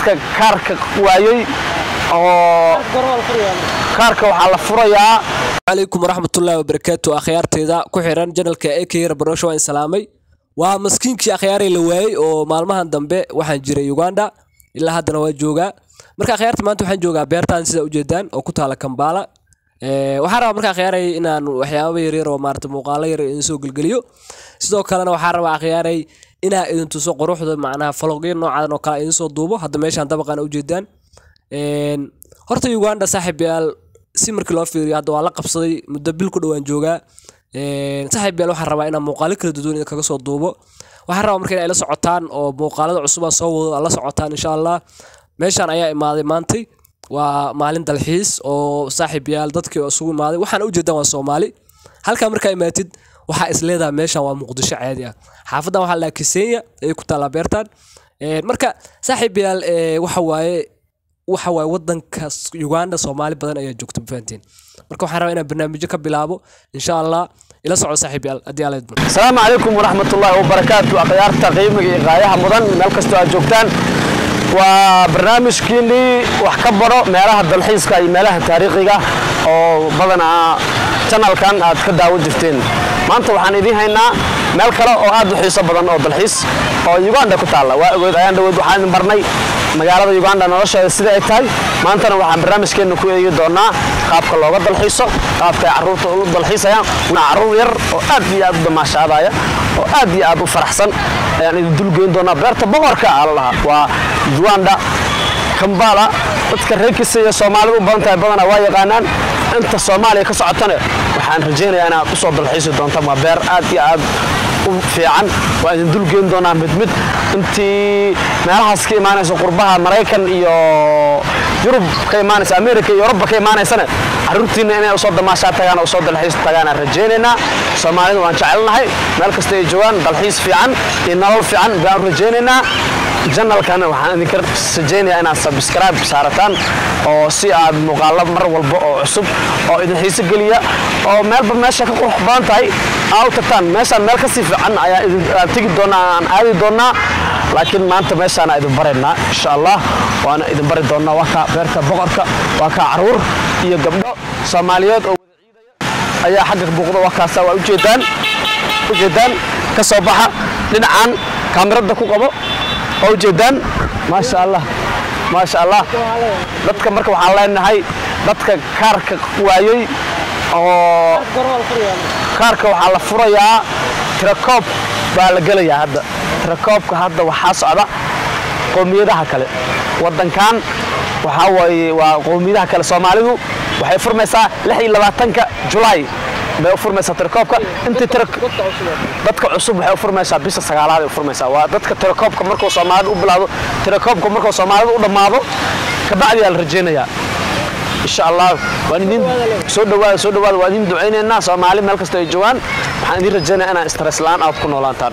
dadka kaarka waayay oo kaarka waxa la furayaa. عليكم ورحمة الله وبركاته أخيارتي ذا كحيران جنال كأكير بروشوا إن سلامي ومسكين كي أخياري لواي ومعلمها دنبه وحن جري يوغندا إلا هذا نواجه جوجا مركا أخيارتي ما أنتو حن جوجا بيرتان سيدا جدا أو كنت على كمبالا وحرام مركا أخياري إن وحياوي يرير ومارت مقالة يرير إنسو قلقليو سيدو كالنا وحرام أخياري إنا إذن تسوق روح معنا فلوقين نوع عادنا وكالا إنسو دوبو هذا ماشي عن طبقا أو جدا هرتا يوغندا صاحب يال سمرك لو فيريو هذا waa la qabsaday muddo bil ku dhawaan jooga saaxiib yaal waxaan rabaa inaan muuqaalo kala duwan kaga soo duubo waxaan rabaa markay ay la socotaan oo muuqaalada cusub soo wado la socotaan insha Allah meeshan ayaa imaaday maantay waa maalin dalxiis oo saaxiib yaal dadkii isugu imaaday waxaan u jeedaa waa Soomaali halka markay imaatid waxa isleedahay meeshan waa Muqdisho caadi ah xaafadan waxa la Kisenya ay ku taala beertaan marka saaxiib yaal waxa waaye wadanka Uganda Soomaali badan ayaa joogto faantiin marka waxaan rabaa inaan barnaamijyo ka bilaabo insha Allah ila socod saaxiibayaal adii alaykum assalaamu alaykum warahmatullahi wabarakatuh aqyaarta qiimiga iyo qaayaha mudan meel kasta aad joogtaan waa barnaamijkiini wax ka baro meelaha dalxiiska iyo meelaha taariikhiga oo badanaa channelkan aad ka daawo jirteen maanta waxaan idin haynaa meel kale oo aad u xiiso badan oo dalxiis oo Uganda ku taala waa ogeyd ayaan dhawaad waxaan barnay magaalada Uganda nolosheeda sida ay tahay maantana waxaan barnaamijkeena ku eegi doonaa qaabka looga dalxiiso qaabka carruurta u dalxiisayaan carruur yar oo aad iyo aad u damaashaadaya oo aad iyo aad u faraxsan ayaan idin dul geyn doonaa beerta boqorka Allah waa Uganda Kampala dadka reerkiisa iyo Soomaalidu badan tahay badan waa yaqaanaan inta Soomaaliya ka socotana waxaan rajaynayaa inaad u soo dalxiisi doonto ma beer aad iyo aad fiican waa idin dul geyn doonaa mid intii meelahaas ka imaanayso qurbaha Mareykan iyo Yurub ka imaanayso Amerika iyo Yurub ka imaanaysana carruurtiina inay u soo damaashaa tagaan oo soo dalxiis tagaan rajaynaynaa Soomaalidu waan jecelnahay meel kasta ay joogaan dalxiis fiican iyo nolol fiican baan rajaynaynaa channelkan waxaan idinka rajaynayaa inaad subscribe saarataan oo si aad muuqaalo mar walba oo cusub oo idin xiiso geliya oo meelba meesha ka qurux badan tahay aad tagtaan meeshan meel ka sii fiican ayaa idin tagi doonaa aan aadi doonaa laakiin maanta meeshaan idin bareynaa insha Allah waana idin bari doonaa waa ka beerta boqorka waa ka carruur iyo gabdho Soomaaliyeed oo wada ciidaya ayaa xagga buuqda waa kaasa waa u jeedaan ka soo baxa dhinacan kaamirada ku qabo oo jeedaan ma sha Allah dadka marka waxaan leenahay dadka kaarka waayay oo kaarka waxa la furayaa tirakoob baa la galayaa hadda tirakoobka hadda waxa socda qoomiyadaha kale wadankan waxa waaye waa qoomiyadaha kale Soomaalidu waxay furmaysaa 26 July bay u furmaysaa tirakoobka intii dadka cusub waxay u furmaysaa bisha 9aad ay u furmaysaa waa dadka tirakoobka markuu Soomaalidu u bilaado tirakoobka markuu Soomaalidu u dhamaado ka bacdi la rajaynayaa insha Allah waan idin soo dhawaad waan idin duceynaynaa Soomaali meel kasta ay joogaan waxaan idin rajaynayaa inaan stress la'aan aad ku noolaataan